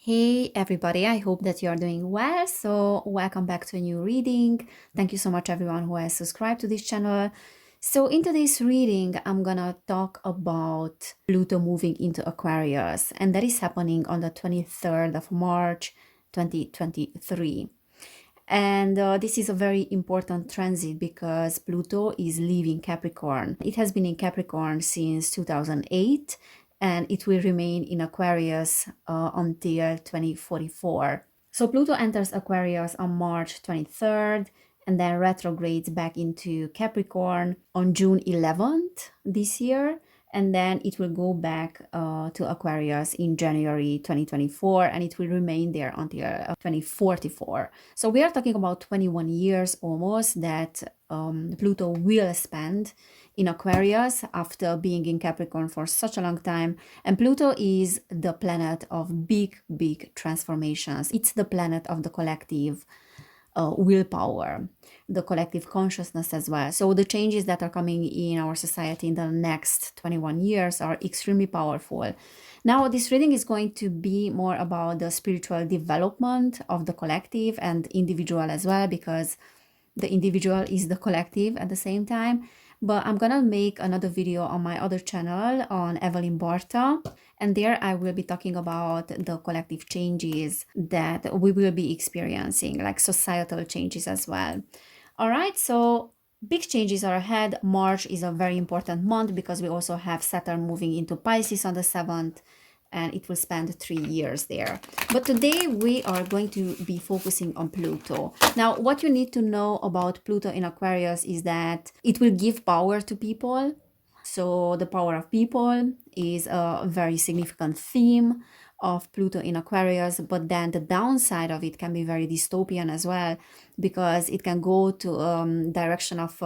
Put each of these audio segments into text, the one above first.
Hey everybody, I hope that you are doing well. So, welcome back to a new reading. Thank you so much, everyone who has subscribed to this channel. So, in today's reading, I'm gonna talk about Pluto moving into Aquarius, and that is happening on the 23rd of March 2023. And this is a very important transit because Pluto is leaving Capricorn. It has been in Capricorn since 2008 and it will remain in Aquarius until 2044. So Pluto enters Aquarius on March 23rd and then retrogrades back into Capricorn on June 11th this year. And then it will go back to Aquarius in January 2024 and it will remain there until 2044. So we are talking about 21 years almost that Pluto will spend in Aquarius after being in Capricorn for such a long time. And Pluto is the planet of big transformations. It's the planet of the collective willpower, the collective consciousness as well. So the changes that are coming in our society in the next 21 years are extremely powerful. Now, this reading is going to be more about the spiritual development of the collective and individual as well, because the individual is the collective at the same time. But I'm gonna make another video on my other channel on Evelin Barta, and there I will be talking about the collective changes that we will be experiencing, like societal changes as well. All right, so big changes are ahead. March is a very important month because we also have Saturn moving into Pisces on the 7th, and it will spend 3 years there. But today we are going to be focusing on Pluto. Now, what you need to know about Pluto in Aquarius is that it will give power to people. So the power of people is a very significant theme of Pluto in Aquarius, but then the downside of it can be very dystopian as well, because it can go to direction of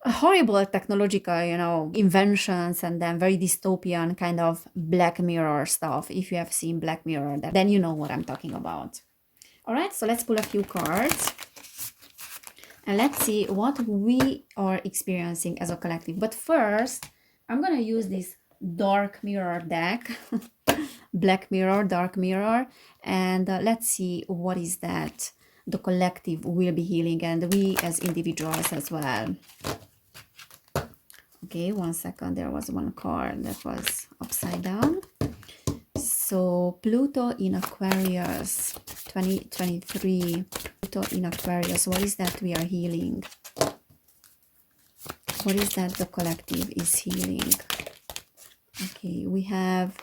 horrible technological, inventions, and then very dystopian kind of Black Mirror stuff. If you have seen Black Mirror, then you know what I'm talking about. All right, so let's pull a few cards and let's see what we are experiencing as a collective. But first, I'm gonna use this dark mirror deck, Black Mirror, Dark Mirror, and let's see what is that the collective will be healing and we as individuals as well. Okay, 1 second, there was one card that was upside down. So Pluto in Aquarius 2023, Pluto in Aquarius, what is that we are healing? What is that the collective is healing? Okay, we have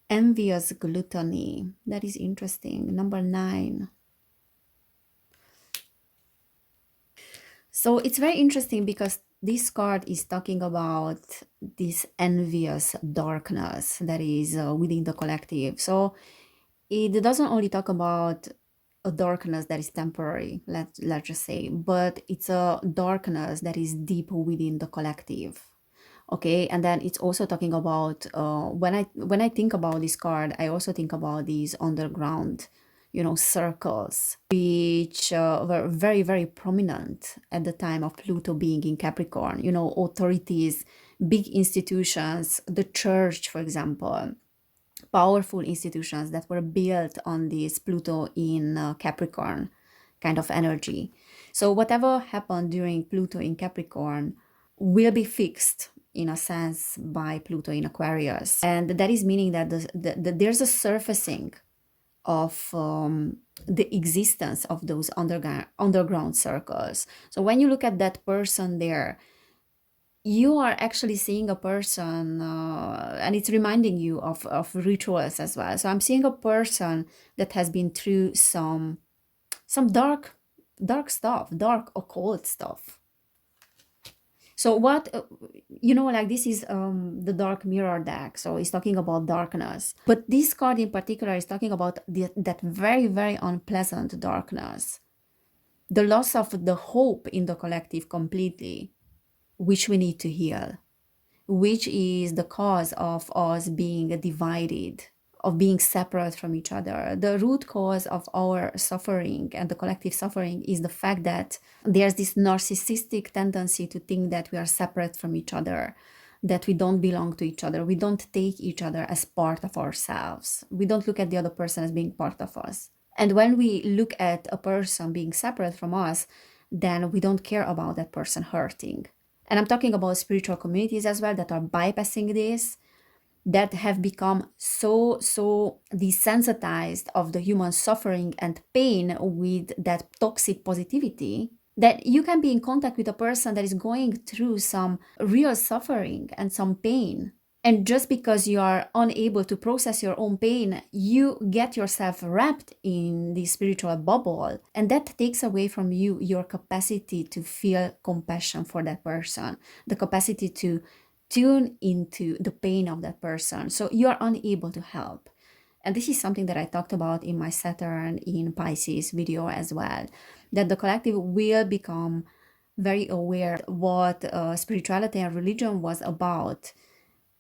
envious gluttony. That is interesting. Number 9. So it's very interesting because this card is talking about this envious darkness that is within the collective. So it doesn't only talk about a darkness that is temporary, let's just say, but it's a darkness that is deep within the collective. Okay, and then it's also talking about when I think about this card, I also think about these underground circles, which were very prominent at the time of Pluto being in Capricorn. Authorities, big institutions, the church, for example, powerful institutions that were built on this Pluto in Capricorn kind of energy. So whatever happened during Pluto in Capricorn will be fixed in a sense by Pluto in Aquarius. And that is meaning that there's a surfacing of the existence of those underground circles. So when you look at that person there, you are actually seeing a person and it's reminding you of rituals as well. So I'm seeing a person that has been through some dark stuff, dark occult stuff. So what, like this is the dark mirror deck. So it's talking about darkness. But this card in particular is talking about that very unpleasant darkness. The loss of the hope in the collective completely, which we need to heal, which is the cause of us being divided, of being separate from each other. The root cause of our suffering and the collective suffering is the fact that there's this narcissistic tendency to think that we are separate from each other, that we don't belong to each other. We don't take each other as part of ourselves. We don't look at the other person as being part of us. And when we look at a person being separate from us, then we don't care about that person hurting. And I'm talking about spiritual communities as well that are bypassing this, that have become so desensitized of the human suffering and pain with that toxic positivity, that you can be in contact with a person that is going through some real suffering and some pain, and just because you are unable to process your own pain, you get yourself wrapped in the spiritual bubble, and that takes away from you your capacity to feel compassion for that person, the capacity to tune into the pain of that person. So you are unable to help. And this is something that I talked about in my Saturn in Pisces video as well, that the collective will become very aware what spirituality and religion was about.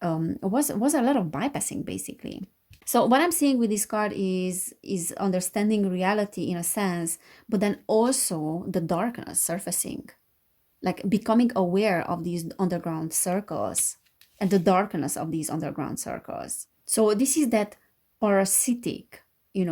Was a lot of bypassing, basically. So what I'm seeing with this card is understanding reality in a sense, but then also the darkness surfacing, like becoming aware of these underground circles and the darkness of these underground circles. So this is that parasitic,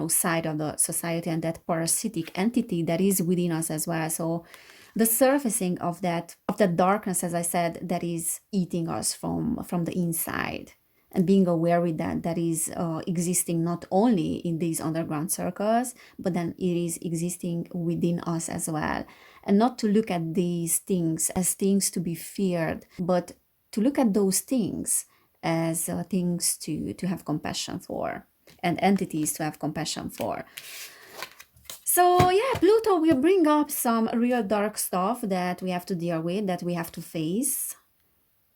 side of the society, and that parasitic entity that is within us as well. So the surfacing of that darkness, as I said, that is eating us from the inside, and being aware with that is existing not only in these underground circles, but then it is existing within us as well. And not to look at these things as things to be feared, but to look at those things as things to have compassion for, and entities to have compassion for. So yeah, Pluto will bring up some real dark stuff that we have to deal with, that we have to face.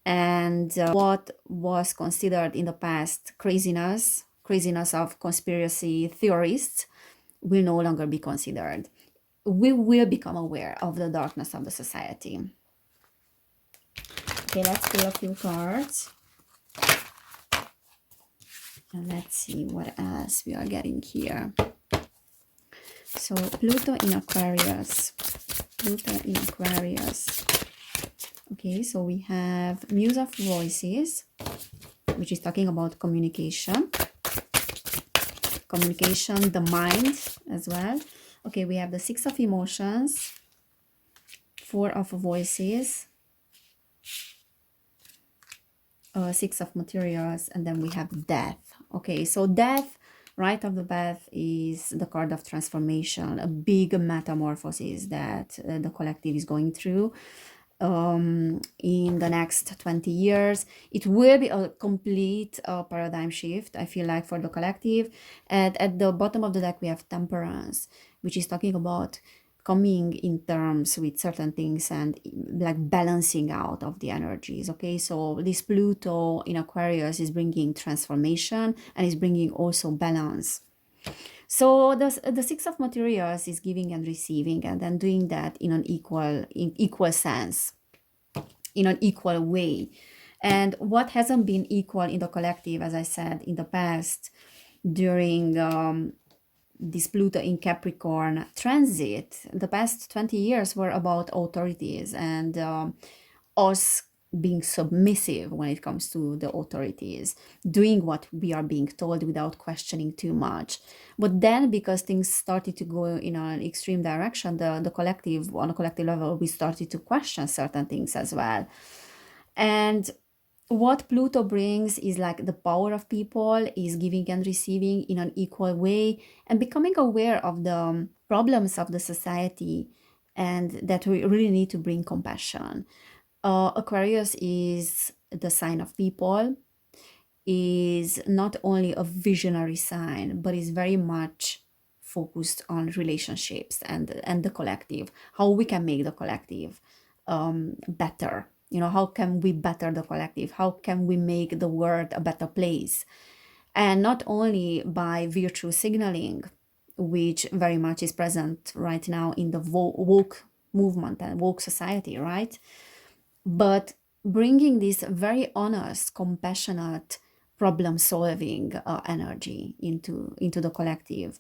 And what was considered in the past craziness of conspiracy theorists will no longer be considered. We will become aware of the darkness of the society. Okay, let's pull a few cards. And let's see what else we are getting here. So Pluto in Aquarius. Pluto in Aquarius. Okay, so we have Muse of Voices, which is talking about communication. Communication, the mind as well. Okay, we have the Six of Emotions, Four of Voices, Six of Materials, and then we have Death. Okay, so Death, right off the bat, is the card of transformation, a big metamorphosis that the collective is going through. In the next 20 years, it will be a complete paradigm shift, I feel like, for the collective. And at the bottom of the deck we have Temperance, which is talking about coming in terms with certain things and like balancing out of the energies. Okay, so this Pluto in Aquarius is bringing transformation and is bringing also balance. So the Six of Materials is giving and receiving, and then doing that in an equal sense, in an equal way. And what hasn't been equal in the collective, as I said in the past, during this Pluto in Capricorn transit, the past 20 years were about authorities and us being submissive when it comes to the authorities, doing what we are being told without questioning too much. But then, because things started to go in an extreme direction, the collective, on a collective level, we started to question certain things as well. And what Pluto brings is like the power of people, is giving and receiving in an equal way, and becoming aware of the problems of the society, and that we really need to bring compassion. Aquarius is the sign of people, is not only a visionary sign, but is very much focused on relationships and the collective, how we can make the collective better. How can we better the collective? How can we make the world a better place? And not only by virtue signaling, which very much is present right now in the woke movement and woke society, right? But bringing this very honest, compassionate, problem-solving energy into the collective,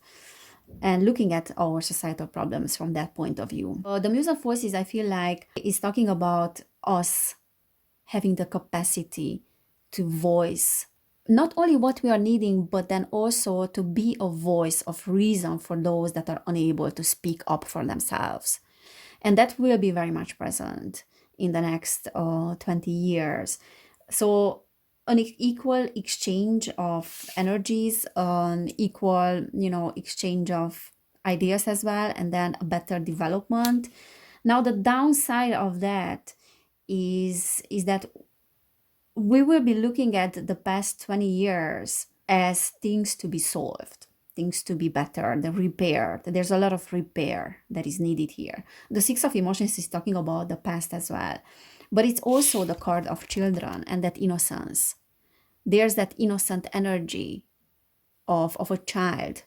and looking at our societal problems from that point of view. The Muse of Voices, I feel like, is talking about us having the capacity to voice not only what we are needing, but then also to be a voice of reason for those that are unable to speak up for themselves. And that will be very much present in the next 20 years. So an equal exchange of energies, an equal, exchange of ideas as well, and then a better development. Now, the downside of that is that we will be looking at the past 20 years as things to be solved, things to be better, the repair. There's a lot of repair that is needed here. The Six of Emotions is talking about the past as well, but it's also the card of children and that innocence. There's that innocent energy of a child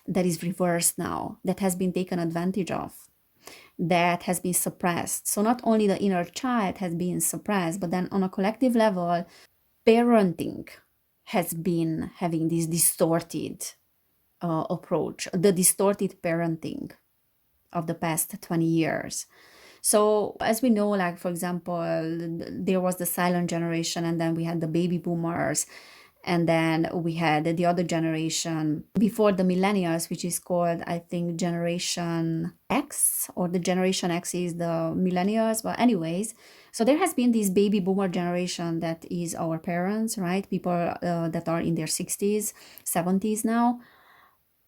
that is reversed now, that has been taken advantage of, that has been suppressed. So not only the inner child has been suppressed, but then on a collective level, parenting has been having this distorted approach, the distorted parenting of the past 20 years. So as we know, like for example, there was the silent generation, and then we had the baby boomers, and then we had the other generation before the millennials, which is called, I think, Generation X, or the Generation X is the millennials. But anyways, so there has been this baby boomer generation that is our parents, right? People that are in their 60s, 70s now.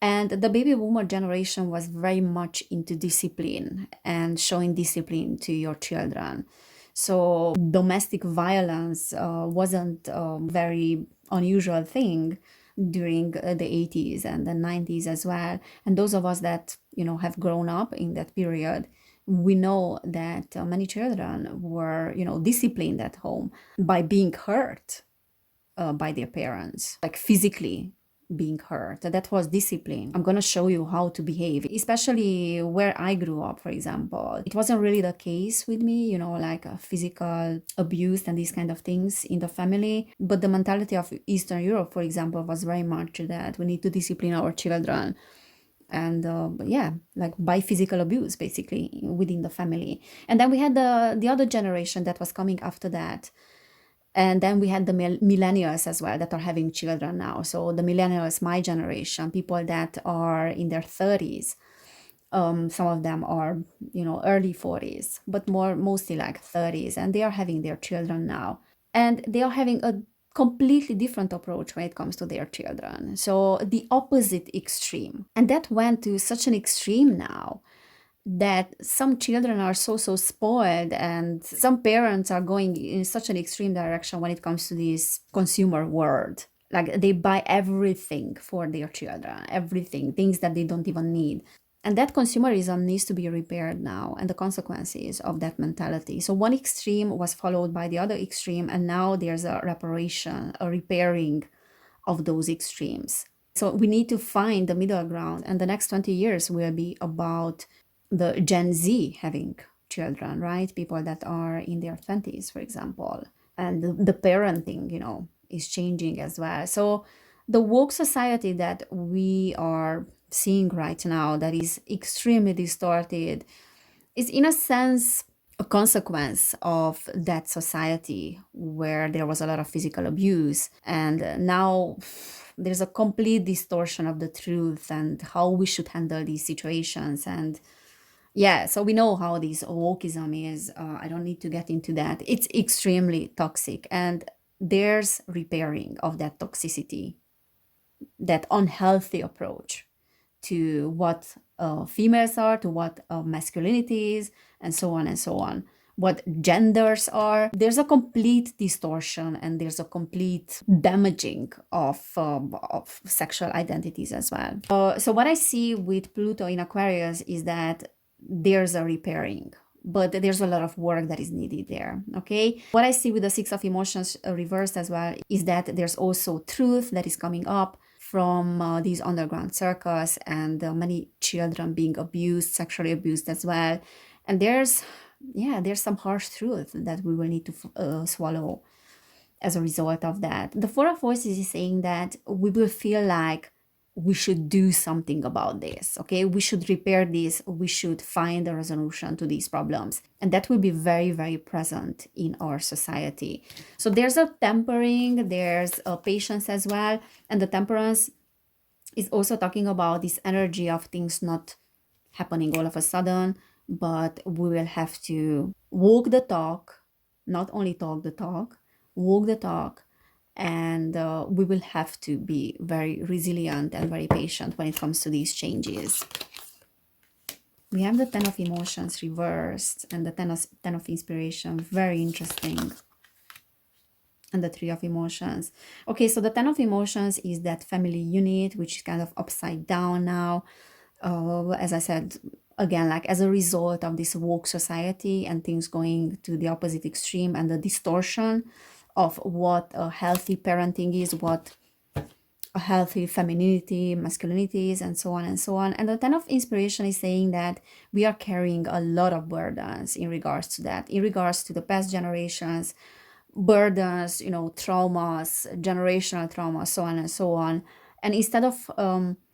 And the baby boomer generation was very much into discipline and showing discipline to your children. So domestic violence wasn't a very unusual thing during the 80s and the 90s as well. And those of us that, have grown up in that period, we know that many children were, disciplined at home by being hurt by their parents, like physically being hurt. That was discipline. I'm going to show you how to behave, especially where I grew up, for example. It wasn't really the case with me, like physical abuse and these kind of things in the family. But the mentality of Eastern Europe, for example, was very much that we need to discipline our children. And like by physical abuse, basically, within the family. And then we had the other generation that was coming after that. And then we had the millennials as well that are having children now. So the millennials, my generation, people that are in their 30s, some of them are, early 40s, but mostly like 30s, and they are having their children now. And they are having a completely different approach when it comes to their children. So the opposite extreme. And that went to such an extreme now that some children are so spoiled, and some parents are going in such an extreme direction when it comes to this consumer world. Like they buy everything for their children, everything, things that they don't even need. And that consumerism needs to be repaired now, and the consequences of that mentality. So one extreme was followed by the other extreme, and now there's a reparation, a repairing of those extremes. So we need to find the middle ground, and the next 20 years will be about the Gen Z having children, right? People that are in their 20s, for example. And the parenting, is changing as well. So the woke society that we are seeing right now, that is extremely distorted, is in a sense a consequence of that society where there was a lot of physical abuse. And now there's a complete distortion of the truth and how we should handle these situations. And yeah, so we know how this wokeism is. I don't need to get into that. It's extremely toxic, and there's repairing of that toxicity, that unhealthy approach to what females are, to what masculinity is, and so on and so on. What genders are. There's a complete distortion, and there's a complete damaging of sexual identities as well. So what I see with Pluto in Aquarius is that there's a repairing, but there's a lot of work that is needed there. Okay, what I see with the Six of Emotions reversed as well is that there's also truth that is coming up from these underground circles, and many children being abused, sexually abused as well. And there's some harsh truth that we will need to swallow as a result of that. The Four of Voices is saying that we will feel like we should do something about this. Okay, we should repair this, we should find a resolution to these problems, and that will be very, very present in our society. So there's a tempering, there's a patience as well, and the temperance is also talking about this energy of things not happening all of a sudden, but we will have to walk the talk, not only talk the talk, walk the talk, and we will have to be very resilient and very patient when it comes to these changes. We have the Ten of Emotions reversed and the Ten of Inspiration, very interesting. And the Three of Emotions. Okay, so the Ten of Emotions is that family unit, which is kind of upside down now. As I said, again, like as a result of this woke society and things going to the opposite extreme and the distortion of what a healthy parenting is, what a healthy femininity, masculinity is, and so on and so on. And the Ten of Inspiration is saying that we are carrying a lot of burdens in regards to that, in regards to the past generations, burdens, traumas, generational trauma, so on and so on. And instead of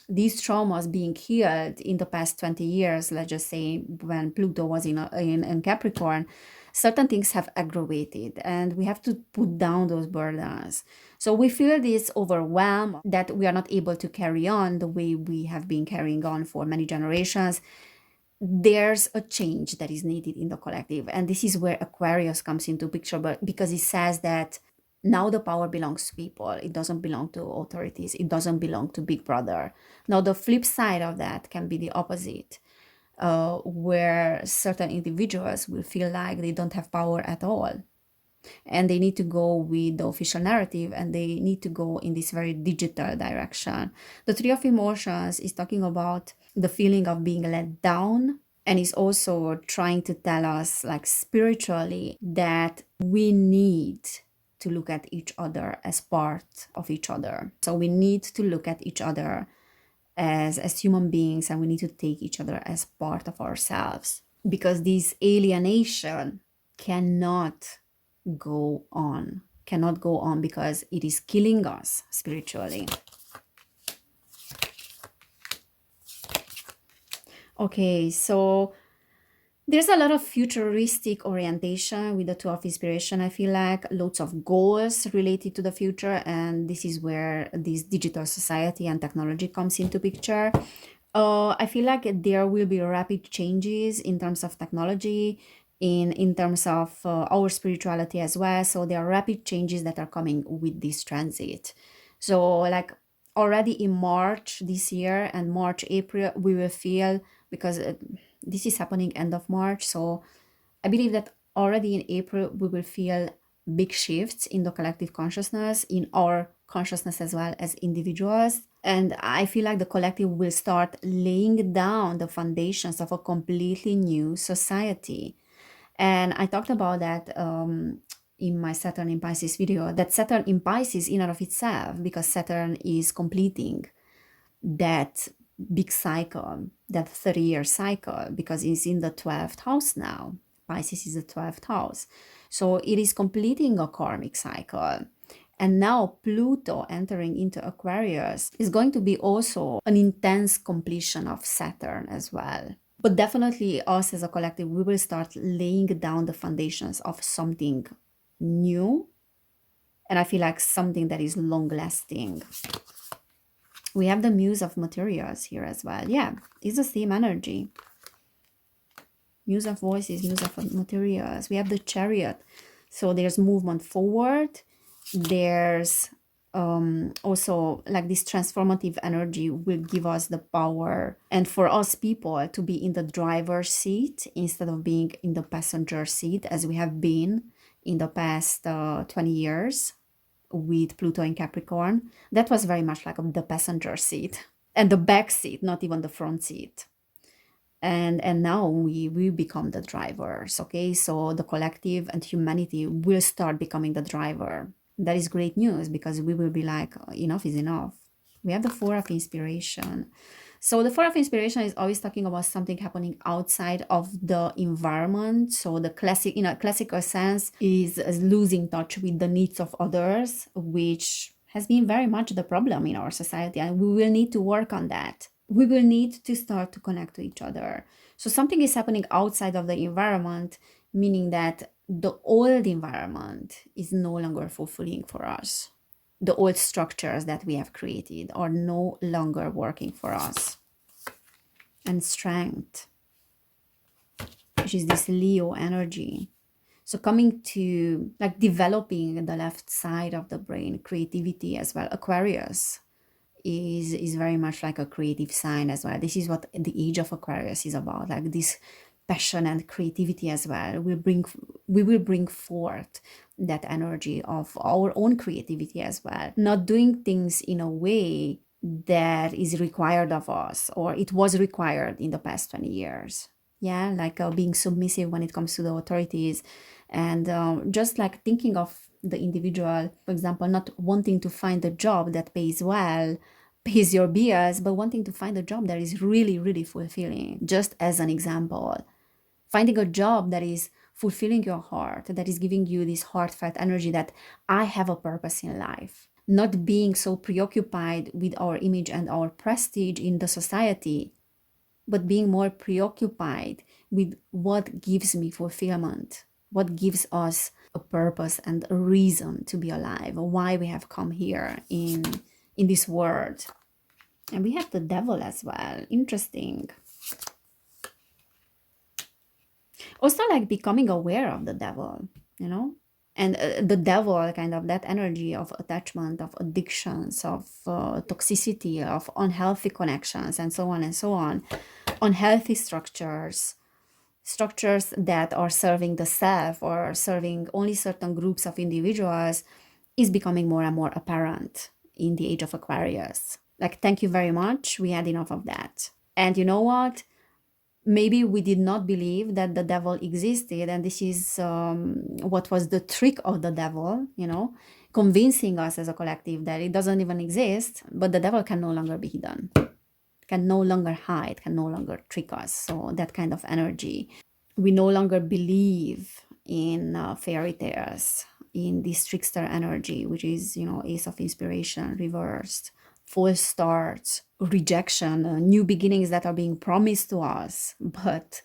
these traumas being healed in the past 20 years, let's just say when Pluto was in Capricorn, certain things have aggravated and we have to put down those burdens. So we feel this overwhelm that we are not able to carry on the way we have been carrying on for many generations. There's a change that is needed in the collective, and this is where Aquarius comes into picture, but because it says that now the power belongs to people, it doesn't belong to authorities, it doesn't belong to Big Brother. Now the flip side of that can be the opposite, where certain individuals will feel like they don't have power at all, and they need to go with the official narrative, and they need to go in this very digital direction. The Three of Emotions is talking about the feeling of being let down, and is also trying to tell us, like spiritually, that we need to look at each other as part of each other. So we need to look at each other as human beings, and we need to take each other as part of ourselves, because this alienation cannot go on because it is killing us spiritually. Okay, so there's a lot of futuristic orientation with the Two of Inspiration. I feel like lots of goals related to the future, and this is where this digital society and technology comes into picture. I feel like there will be rapid changes in terms of technology, in terms of our spirituality as well. So there are rapid changes that are coming with this transit. So like already in March this year and March, April, we will feel, because this is happening end of March. So I believe that already in April, we will feel big shifts in the collective consciousness, in our consciousness as well as individuals. And I feel like the collective will start laying down the foundations of a completely new society. And I talked about that in my Saturn in Pisces video, that Saturn in Pisces in and of itself, because Saturn is completing that big cycle, that 30-year cycle, because it's in the 12th house now. Pisces is the 12th house. So it is completing a karmic cycle. And now Pluto entering into Aquarius is going to be also an intense completion of Saturn as well. But definitely us as a collective, we will start laying down the foundations of something new. And I feel like something that is long lasting. We have the Muse of Materials here as well. Yeah, it's the same energy. Muse of Voices, Muse of Materials. We have the Chariot. So there's movement forward. There's also like this transformative energy will give us the power, and for us people to be in the driver's seat instead of being in the passenger seat as we have been in the past 20 years with Pluto in Capricorn. That was very much like the passenger seat and the back seat, not even the front seat. And now we become the drivers. Okay, so the collective and humanity will start becoming the driver. That is great news, because we will be like, enough is enough. We have the Four of Inspiration. So the Four of Inspiration is always talking about something happening outside of the environment. So the classic, in a classical sense, is losing touch with the needs of others, which has been very much the problem in our society, and we will need to work on that. We will need to start to connect to each other. So something is happening outside of the environment, meaning that the old environment is no longer fulfilling for us. The old structures that we have created are no longer working for us. And strength, which is this Leo energy. So coming to like developing the left side of the brain, creativity as well. Aquarius is very much like a creative sign as well. This is what the age of Aquarius is about, like this passion and creativity as well. We will bring forth that energy of our own creativity as well. Not doing things in a way that is required of us, or it was required in the past 20 years. Yeah, like being submissive when it comes to the authorities, and just like thinking of the individual, for example, not wanting to find a job that pays well, pays your bills, but wanting to find a job that is really, really fulfilling. Just as an example, finding a job that is fulfilling your heart, that is giving you this heartfelt energy that I have a purpose in life. Not being so preoccupied with our image and our prestige in the society, but being more preoccupied with what gives me fulfillment, what gives us a purpose and a reason to be alive, why we have come here in this world. And we have the devil as well. Interesting. Also, like becoming aware of the devil, you know? And the devil, kind of that energy of attachment, of addictions, of toxicity, of unhealthy connections, and so on and so on. Unhealthy structures that are serving the self or serving only certain groups of individuals is becoming more and more apparent in the age of Aquarius. Like, thank you very much. We had enough of that. And you know what? Maybe we did not believe that the devil existed, and this is what was the trick of the devil, you know, convincing us as a collective that it doesn't even exist, but the devil can no longer be hidden, can no longer hide, can no longer trick us. So that kind of energy. We no longer believe in fairy tales, in this trickster energy, which is, you know, Ace of Inspiration reversed, false starts, rejection, new beginnings that are being promised to us, but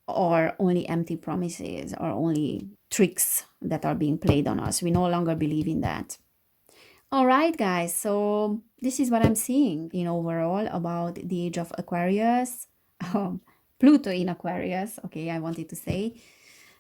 are only empty promises, or only tricks that are being played on us. We no longer believe in that. All right, guys, so this is what I'm seeing in overall about the age of Aquarius. Pluto in Aquarius, okay, I wanted to say.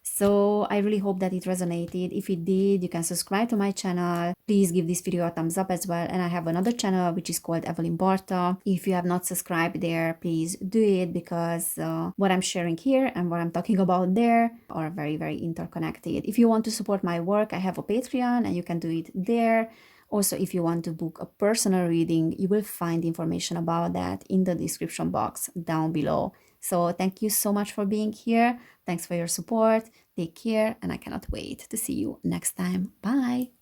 So I really hope that it resonated. If it did, you can subscribe to my channel. Please give this video a thumbs up as well. And I have another channel which is called Evelin Barta. If you have not subscribed there, please do it, because what I'm sharing here and what I'm talking about there are very, very interconnected. If you want to support my work, I have a Patreon and you can do it there. Also, if you want to book a personal reading, you will find information about that in the description box down below. So thank you so much for being here. Thanks for your support. Take care, and I cannot wait to see you next time. Bye.